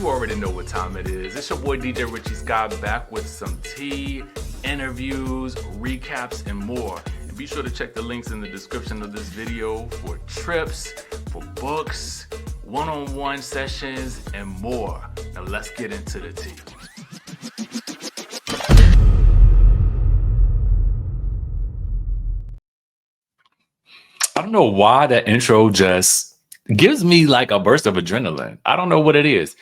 you already know what time it is. It's your boy DJ Richie Skye back with some tea, interviews, recaps, and more. And be sure to check the links in the description of this video for trips, for books, one-on-one sessions, and more. Now let's get into the tea. I don't know why that intro just gives me like a burst of adrenaline. I don't know what it is.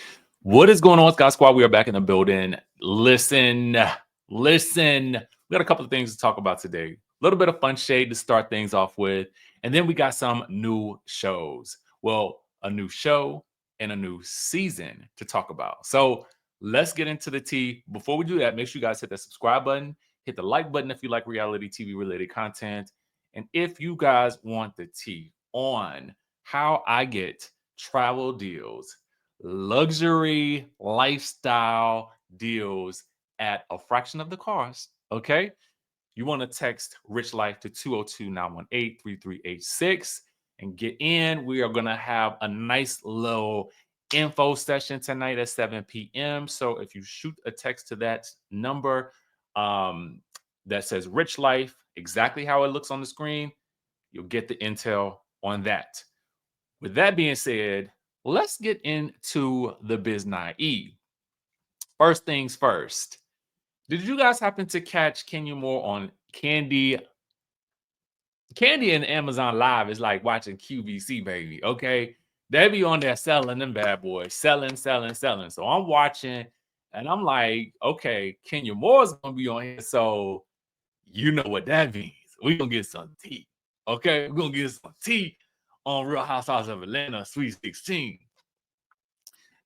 What is going on, Skye Squad? We are back in the building. Listen. We got a couple of things to talk about today. A little bit of fun shade to start things off with. And then we got some new shows. Well, a new show and a new season to talk about. So let's get into the tea. Before we do that, make sure you guys hit that subscribe button. Hit the like button if you like reality TV related content. And if you guys want the tea on how I get travel deals, luxury lifestyle deals at a fraction of the cost, okay? You want to text RICHLIFE to 202-918-3386 and get in. We are going to have a nice little info session tonight at 7 p.m. So if you shoot a text to that number that says RICHLIFE, exactly how it looks on the screen, you'll get the intel on that. With that being said, let's get into the biz naive. First things first. Did you guys happen to catch Kenya Moore on Kandi? Kandi and Amazon Live is like watching QVC, baby. Okay, they be on there selling them bad boys, selling. So I'm watching, and I'm like, okay, Kenya Moore's gonna be on here, so you know what that means. We're gonna get some tea. Okay, we're gonna get some tea on Real Housewives of Atlanta Sweet 16.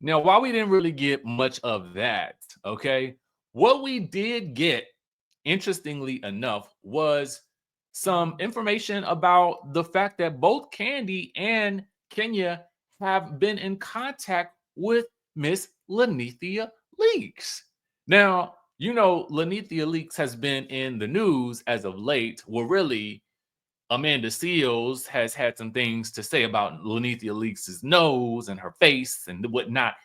Now, while we didn't really get much of that, okay, what we did get, interestingly enough, was some information about the fact that both Kandi and Kenya have been in contact with Miss Lanithia Leakes. Now, you know, Lanithia Leakes has been in the news as of late. Well, really, Amanda Seales has had some things to say about Lanithia Leakes' nose and her face and whatnot.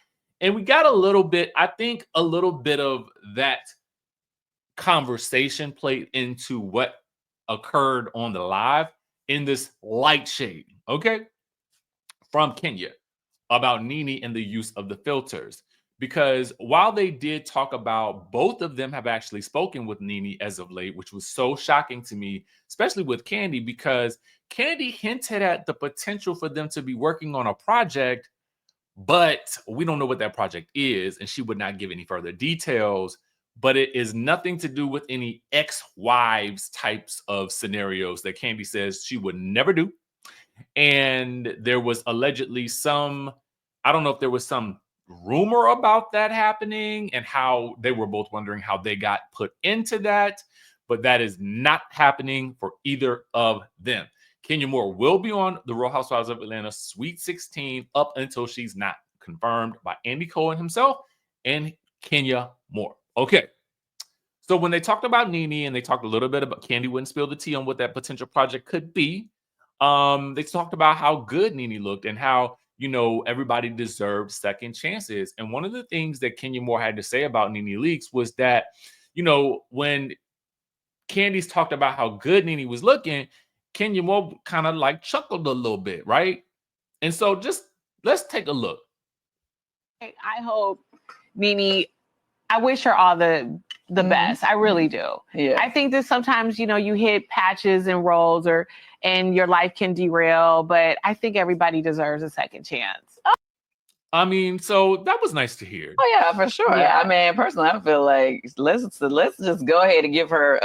And we got a little bit, I think a little bit of that conversation played into what occurred on the live in this light shade, okay, from Kenya about Nene and the use of the filters. Because while they did talk about, both of them have actually spoken with Nene as of late, which was so shocking to me, especially with Kandi, because Kandi hinted at the potential for them to be working on a project, but we don't know what that project is, and she would not give any further details. But it is nothing to do with any ex-wives types of scenarios that Kandi says she would never do. And there was allegedly some, I don't know if there was some rumor about that happening and how they were both wondering how they got put into that, but that is not happening for either of them. Kenya Moore will be on the Real Housewives of Atlanta Sweet 16 up until she's not confirmed by Andy Cohen himself and Kenya Moore. Okay. So when they talked about Nene and they talked a little bit about, Kandi wouldn't spill the tea on what that potential project could be. They talked about how good Nene looked and how, you know, everybody deserved second chances. And one of the things that Kenya Moore had to say about Nene Leakes was that, you know, when Candice talked about how good Nene was looking, Kenya Moore kind of like chuckled a little bit, right? And so just let's take a look. I hope Nene, I wish her all the best. I really do. Yeah. I think that sometimes, you know, you hit patches and rolls and your life can derail, but I think everybody deserves a second chance. I mean, so that was nice to hear. Oh yeah, for sure. Yeah. I mean, personally, I feel like let's just go ahead and give her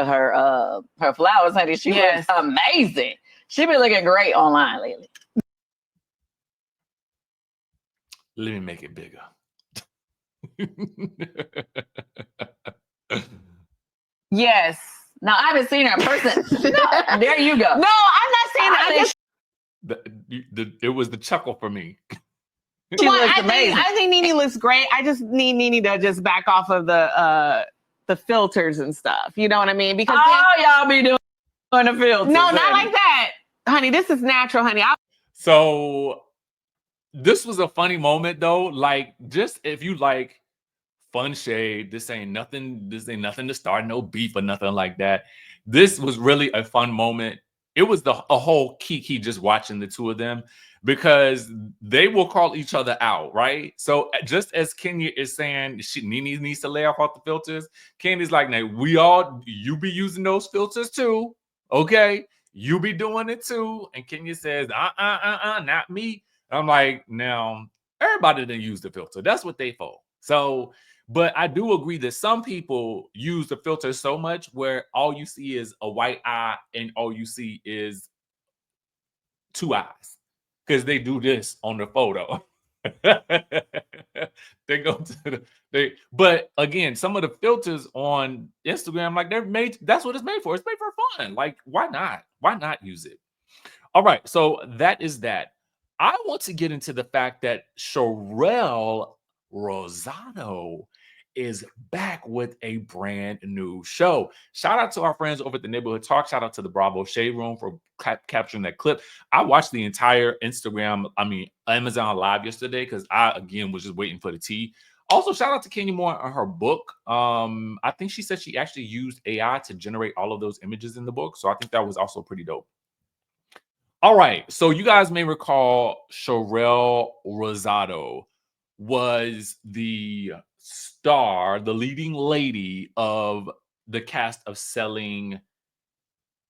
flowers, honey. She looks amazing. She been looking great online lately. Let me make it bigger. Yes. Now I haven't seen her in person. No, there you go. No, I'm not saying that. It was the chuckle for me. She looks amazing. I think Nene looks great. I just need Nene to just back off of the filters and stuff. You know what I mean? Because y'all be doing the filters. No, not like that, honey. This is natural, honey. So this was a funny moment though. Like, just if you like fun shade, this ain't nothing to start no beef or nothing like that. This was really a fun moment. It was a whole kiki just watching the two of them, because they will call each other out, right? So just as Kenya is saying Nene needs to lay off the filters, Kandi's like, now you be using those filters too, okay? You be doing it too. And Kenya says, not me. I'm like, now everybody didn't use the filter. That's what they for. So, but I do agree that some people use the filter so much where all you see is a white eye and all you see is two eyes, because they do this on the photo. They go to but again, some of the filters on Instagram, like that's what it's made for. It's made for fun. Like, why not? Why not use it? All right, so that is that. I want to get into the fact that Sharelle Rosado is back with a brand new show. Shout out to our friends over at the Neighborhood Talk. Shout out to the Bravo Shade Room for capturing that clip. I watched the entire Amazon Live yesterday because I, again, was just waiting for the tea. Also, shout out to Kenya Moore on her book. I think she said she actually used AI to generate all of those images in the book. So I think that was also pretty dope. All right, so you guys may recall Sharelle Rosado was the star, the leading lady of the cast of Selling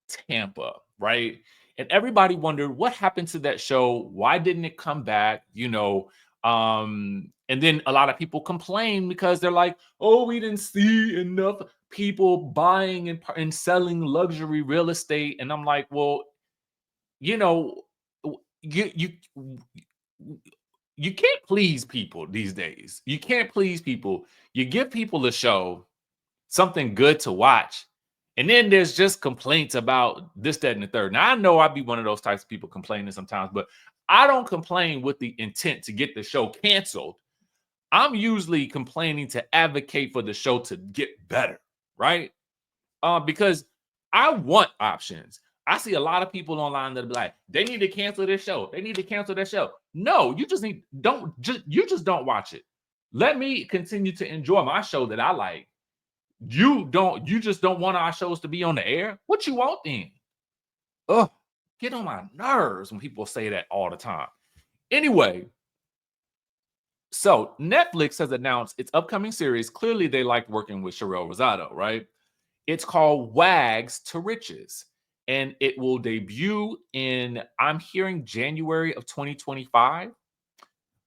Tampa, right? And everybody wondered what happened to that show. Why didn't it come back? And then a lot of people complain because they're like, oh, we didn't see enough people buying and selling luxury real estate. And I'm like, well, you can't please people these days. You can't please people. You give people a show, something good to watch, and then there's just complaints about this, that, and the third. Now, I know I'd be one of those types of people complaining sometimes, but I don't complain with the intent to get the show canceled. I'm usually complaining to advocate for the show to get better, right? Because I want options. I see a lot of people online that be like, they need to cancel this show. They need to cancel that show. No, you just don't watch it. Let me continue to enjoy my show that I like. You just don't want our shows to be on the air. What you want then? Ugh, get on my nerves when people say that all the time. Anyway, so Netflix has announced its upcoming series. Clearly, they like working with Sharelle Rosado, right? It's called Wags to Riches, and it will debut in, I'm hearing, January of 2025.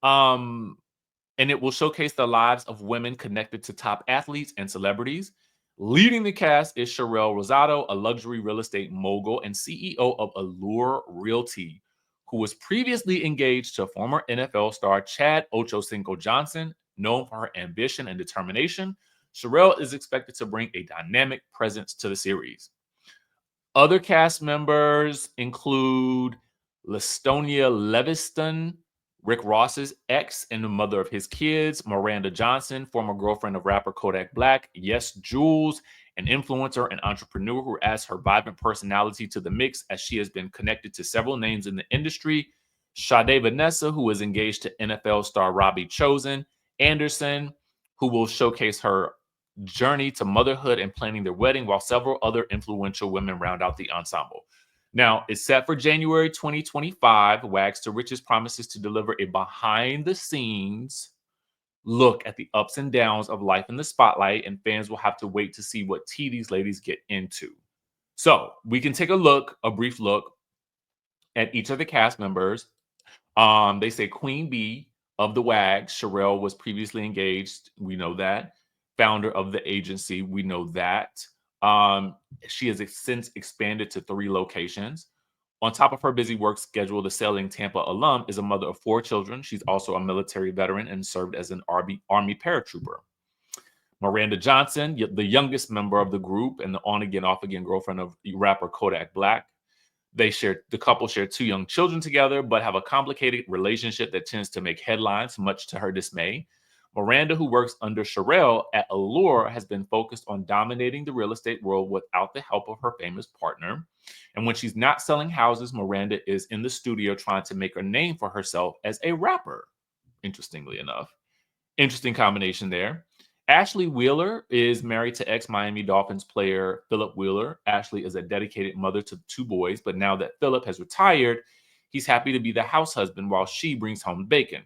And it will showcase the lives of women connected to top athletes and celebrities. Leading the cast is Sharelle Rosado, a luxury real estate mogul and CEO of Allure Realty, who was previously engaged to former NFL star Chad Ochocinco Johnson, known for her ambition and determination. Sharelle is expected to bring a dynamic presence to the series. Other cast members include Lastonia Leviston, Rick Ross's ex and the mother of his kids, Miranda Johnson, former girlfriend of rapper Kodak Black, Yes Jules, an influencer and entrepreneur who adds her vibrant personality to the mix as she has been connected to several names in the industry, Sade Vanessa, who is engaged to NFL star Robbie Chosen Anderson, who will showcase her journey to motherhood and planning their wedding, while several other influential women round out the ensemble. Now, it's set for January 2025. Wags to Riches promises to deliver a behind-the-scenes look at the ups and downs of life in the spotlight, and fans will have to wait to see what tea these ladies get into. So, we can take a brief look at each of the cast members. They say Queen Bee of the Wags, Sharelle, was previously engaged. We know that. Founder of the agency, we know that. She has since expanded to 3 locations. On top of her busy work schedule, the Selling Tampa alum is a mother of 4 children. She's also a military veteran and served as an Army paratrooper. Miranda Johnson, the youngest member of the group and the on-again, off-again girlfriend of rapper Kodak Black. The couple share 2 young children together, but have a complicated relationship that tends to make headlines, much to her dismay. Miranda, who works under Sharelle at Allure, has been focused on dominating the real estate world without the help of her famous partner. And when she's not selling houses, Miranda is in the studio trying to make a name for herself as a rapper, interestingly enough. Interesting combination there. Ashley Wheeler is married to ex-Miami Dolphins player Philip Wheeler. Ashley is a dedicated mother to 2 boys, but now that Philip has retired, he's happy to be the house husband while she brings home bacon.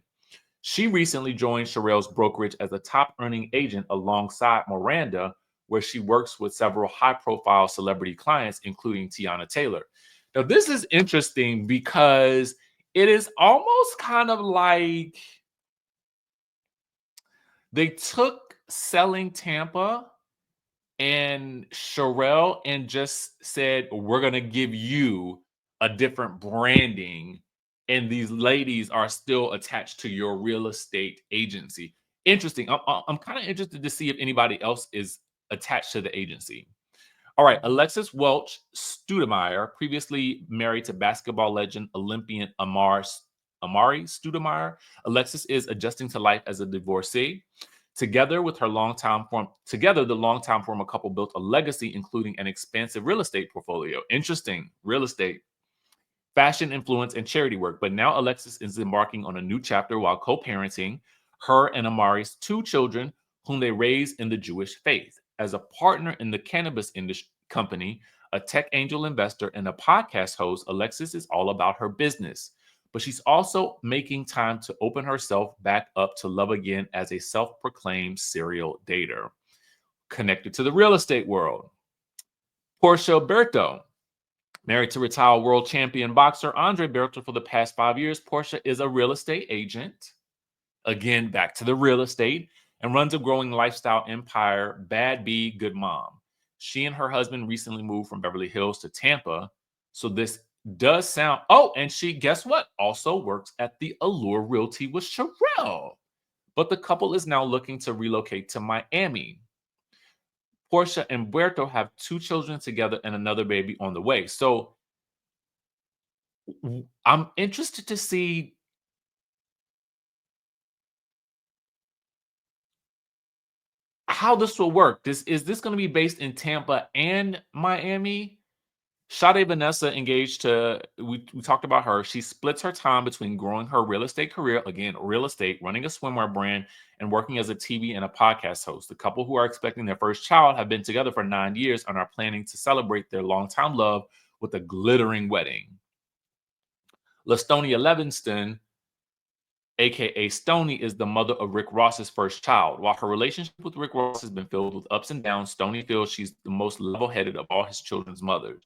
She recently joined Sharelle's brokerage as a top-earning agent alongside Miranda, where she works with several high-profile celebrity clients, including Tiana Taylor. Now, this is interesting because it is almost kind of like they took Selling Tampa and Sharelle and just said, we're going to give you a different branding, and these ladies are still attached to your real estate agency. Interesting. I'm kind of interested to see if anybody else is attached to the agency. All right, Alexis Welch Studemeyer, previously married to basketball legend Olympian Amari Studemeyer. Alexis is adjusting to life as a divorcee. Together, the longtime former couple built a legacy, including an expansive real estate portfolio. Interesting, real estate, fashion influence, and charity work. But now Alexis is embarking on a new chapter while co-parenting her and Amari's 2 children, whom they raised in the Jewish faith. As a partner in the cannabis industry company, a tech angel investor, and a podcast host, Alexis is all about her business. But she's also making time to open herself back up to love again as a self-proclaimed serial dater. Connected to the real estate world. Portia Berto, married to retired world champion boxer Andre Berto for the past 5 years, Portia is a real estate agent. Again, back to the real estate, and runs a growing lifestyle empire, Bad Bee, Good Mom. She and her husband recently moved from Beverly Hills to Tampa. So this does sound, and she, guess what? Also works at the Allure Realty with Sharelle. But the couple is now looking to relocate to Miami. Portia and Berto have 2 children together and another baby on the way. So I'm interested to see how this will work. Is this going to be based in Tampa and Miami? Sade Vanessa engaged to, we talked about her. She splits her time between growing her real estate career, again, real estate, running a swimwear brand, and working as a TV and a podcast host. The couple who are expecting their first child have been together for 9 years and are planning to celebrate their longtime love with a glittering wedding. LaStonia Levingston, aka Stoney, is the mother of Rick Ross's first child. While her relationship with Rick Ross has been filled with ups and downs, Stoney feels she's the most level-headed of all his children's mothers.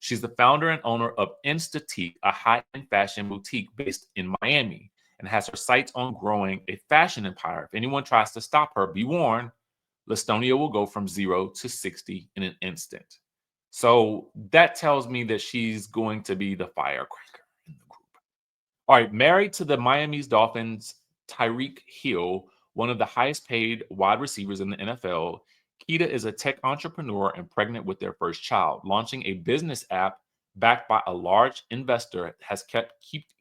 She's the founder and owner of Instatique, a high-end fashion boutique based in Miami, and has her sights on growing a fashion empire. If anyone tries to stop her, be warned, LaStonia will go from 0 to 60 in an instant. So that tells me that she's going to be the firecracker in the group. All right, married to the Miami Dolphins, Tyreek Hill, one of the highest paid wide receivers in the NFL, Keita is a tech entrepreneur and pregnant with their first child. Launching a business app backed by a large investor has kept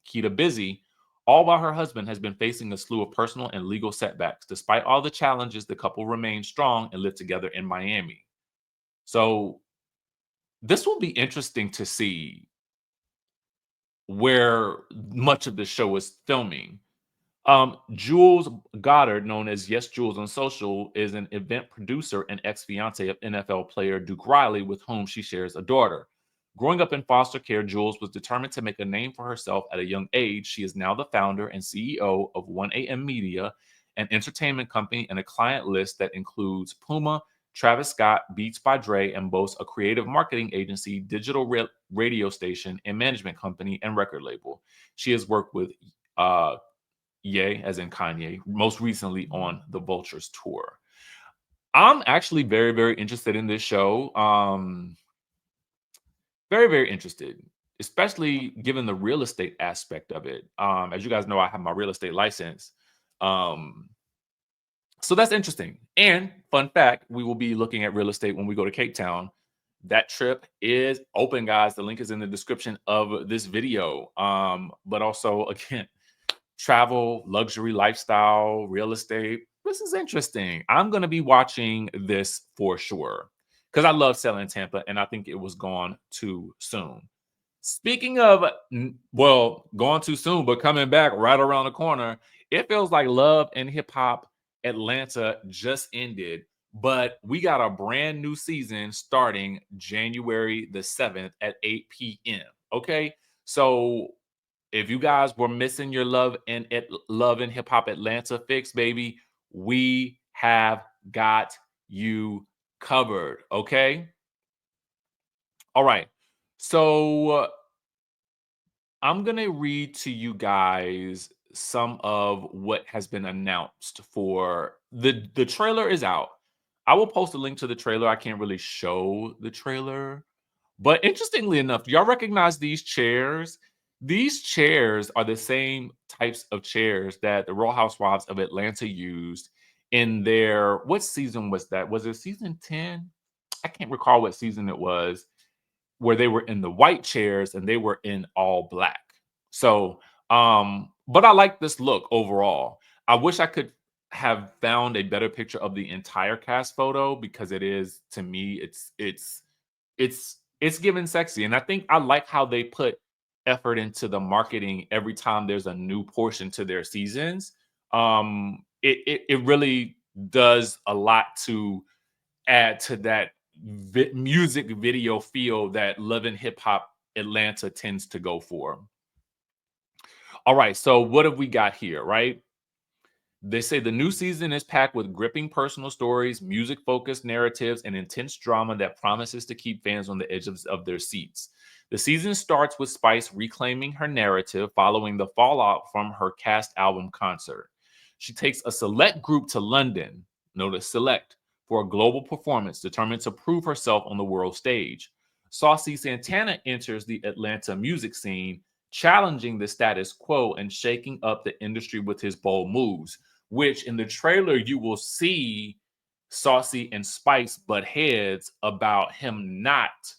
Keita busy, all while her husband has been facing a slew of personal and legal setbacks. Despite all the challenges, the couple remain strong and live together in Miami. So this will be interesting to see where much of the show is filming. Jules Goddard, known as Yes Jules on social, is an event producer and ex-fiance of NFL player Duke Riley, with whom she shares a daughter. Growing up in foster care, Jules was determined to make a name for herself at a young age. She is now the founder and CEO of 1AM Media, an entertainment company, and a client list that includes Puma, Travis Scott, Beats by Dre, and boasts a creative marketing agency, digital radio station, and management company and record label. She has worked with Ye, as in Kanye, most recently on the Vultures tour. I'm actually very, very interested in this show. Very, very interested, especially given the real estate aspect of it. As you guys know, I have my real estate license. So that's interesting. And fun fact, we will be looking at real estate when we go to Cape Town. That trip is open, guys. The link is in the description of this video. But also, again, travel, luxury lifestyle, real estate. This is interesting. I'm going to be watching this for sure because I love selling Tampa and I think it was gone too soon. Speaking of, well, gone too soon, but coming back right around the corner, it feels like Love and Hip Hop Atlanta just ended, but we got a brand new season starting January the 7th at 8 p.m. Okay. So if you guys were missing your Love and Hip Hop Atlanta fix, baby, we have got you covered. Okay. All right. So I'm going to read to you guys some of what has been announced for the trailer is out. I will post a link to the trailer. I can't really show the trailer, but interestingly enough, y'all recognize these chairs? These chairs are the same types of chairs that the Real Housewives of Atlanta used in their, what season was that? Was it season 10? I can't recall what season it was, where they were in the white chairs and they were in all black. So, but I like this look overall. I wish I could have found a better picture of the entire cast photo because it is, to me, it's given sexy. And I think I like how they put effort into the marketing every time there's a new portion to their seasons. It really does a lot to add to that music video feel that Love and Hip Hop Atlanta tends to go for. All right, so what have we got here, right? They say the new season is packed with gripping personal stories, music-focused narratives, and intense drama that promises to keep fans on the edge of their seats. The season starts with Spice reclaiming her narrative following the fallout from her cast album concert. She takes a select group to London, notice select, for a global performance determined to prove herself on the world stage. Saucy Santana enters the Atlanta music scene, challenging the status quo and shaking up the industry with his bold moves, which in the trailer you will see Saucy and Spice butt heads about him not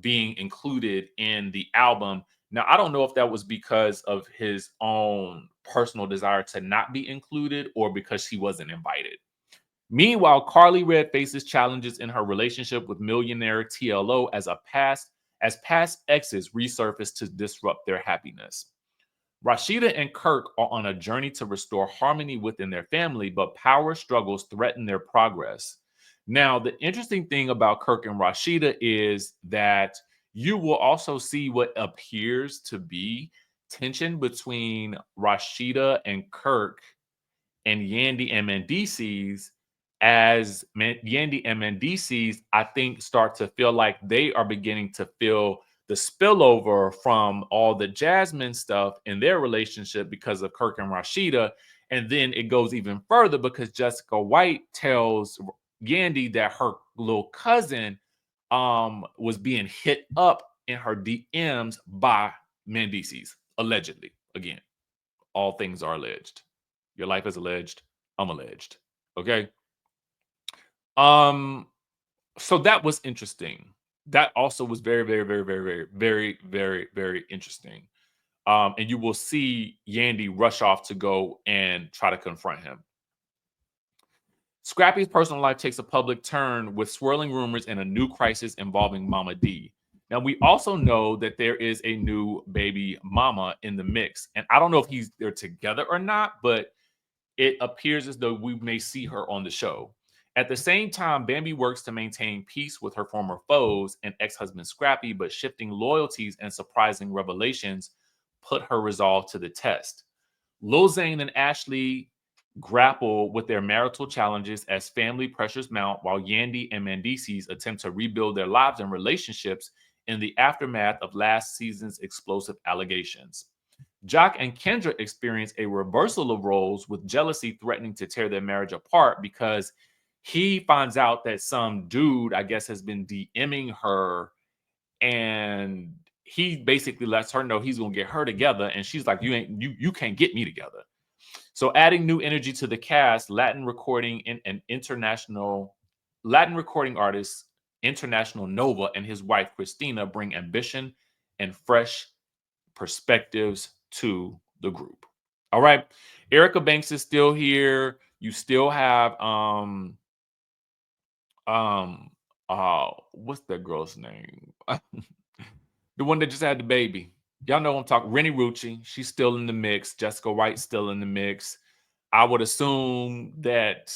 being included in the album. Now, I don't know if that was because of his own personal desire to not be included or because he wasn't invited. Meanwhile, Carly Red faces challenges in her relationship with millionaire TLO as past exes resurface to disrupt their happiness. Rasheeda and Kirk are on a journey to restore harmony within their family, but power struggles threaten their progress. Now, the interesting thing about Kirk and Rasheeda is that you will also see what appears to be tension between Rasheeda and Kirk and Yandy and Mendices, as Yandy and Mendices, I think, start to feel like they are beginning to feel the spillover from all the Jasmine stuff in their relationship because of Kirk and Rasheeda. And then it goes even further because Jessica White tells Yandy that her little cousin was being hit up in her DMs by Mendices, allegedly. Again, all things are alleged. Your life is alleged. I'm alleged. Okay. So that was interesting. That also was very, very, very, very, very, very, very, very interesting. And you will see Yandy rush off to go and try to confront him. Scrappy's personal life takes a public turn with swirling rumors and a new crisis involving Mama D. Now, we also know that there is a new baby mama in the mix. And I don't know if they're together or not, but it appears as though we may see her on the show. At the same time, Bambi works to maintain peace with her former foes and ex-husband Scrappy, but shifting loyalties and surprising revelations put her resolve to the test. Lil Zane and Ashley grapple with their marital challenges as family pressures mount, while Yandy and Mendices attempt to rebuild their lives and relationships in the aftermath of last season's explosive allegations. Jock and Kendra experience a reversal of roles, with jealousy threatening to tear their marriage apart because he finds out that some dude, I guess, has been DMing her, and he basically lets her know he's gonna get her together, and she's like, you can't get me together. So adding new energy to the cast, Latin recording artist International Nova and his wife Christina bring ambition and fresh perspectives to the group. All right. Erica Banks is still here. You still have what's that girl's name? The one that just had the baby. Y'all know I'm talking. Rennie Rucci. She's still in the mix. Jessica White's still in the mix. I would assume that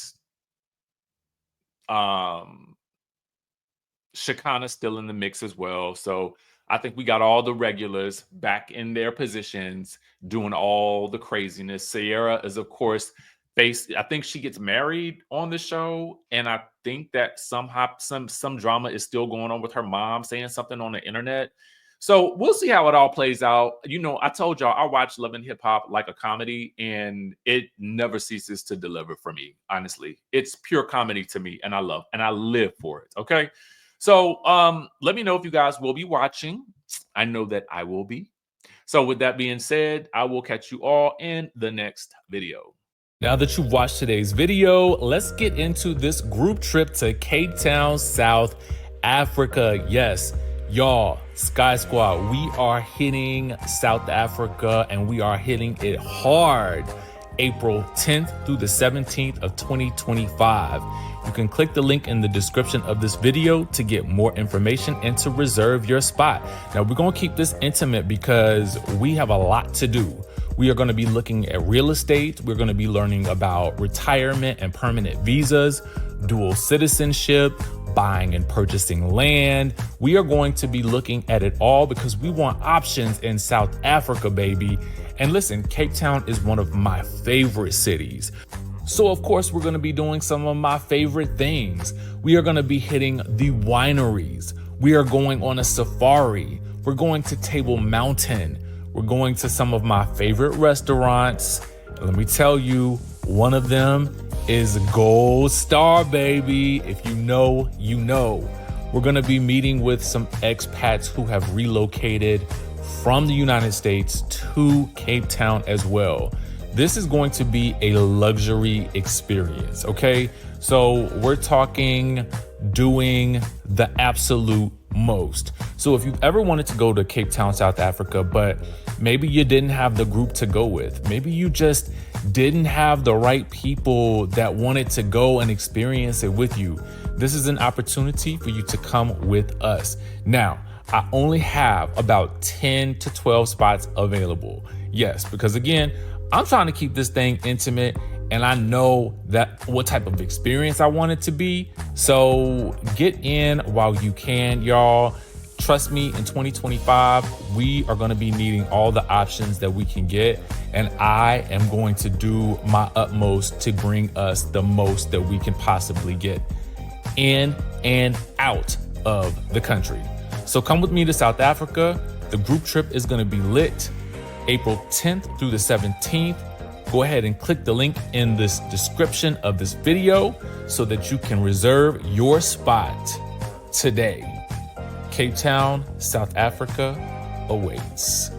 Shekinah's still in the mix as well. So I think we got all the regulars back in their positions doing all the craziness. Sierra is, of course, I think she gets married on the show, and I think that somehow some drama is still going on with her mom saying something on the internet. So we'll see how it all plays out. You know, I told y'all I watch Love and Hip Hop like a comedy, and it never ceases to deliver for me. Honestly, it's pure comedy to me, and I live for it. Okay. So let me know if you guys will be watching. I know that I will be. So with that being said, I will catch you all in the next video. Now that you've watched today's video, let's get into this group trip to Cape Town, South Africa. Yes, y'all, Skye Squad, we are hitting South Africa, and we are hitting it hard. April 10th through the 17th of 2025. You can click the link in the description of this video to get more information and to reserve your spot. Now, we're going to keep this intimate because we have a lot to do. We are going to be looking at real estate. We're going to be learning about retirement and permanent visas, dual citizenship, buying and purchasing land. We are going to be looking at it all because we want options in South Africa, baby. And listen, Cape Town is one of my favorite cities. So of course, we're going to be doing some of my favorite things. We are going to be hitting the wineries. We are going on a safari. We're going to Table Mountain. We're going to some of my favorite restaurants. Let me tell you, one of them is Gold Star, baby. If you know, you know. We're going to be meeting with some expats who have relocated from the United States to Cape Town as well. This is going to be a luxury experience, okay? So we're talking doing the absolute most. So if you've ever wanted to go to Cape Town, South Africa, but maybe you didn't have the group to go with, maybe you just didn't have the right people that wanted to go and experience it with you, this is an opportunity for you to come with us. Now, I only have about 10 to 12 spots available. Yes, because again, I'm trying to keep this thing intimate, and I know that what type of experience I want it to be. So get in while you can, y'all. Trust me, in 2025, we are going to be needing all the options that we can get. And I am going to do my utmost to bring us the most that we can possibly get in and out of the country. So come with me to South Africa. The group trip is going to be lit April 10th through the 17th. Go ahead and click the link in this description of this video so that you can reserve your spot today. Cape Town, South Africa awaits.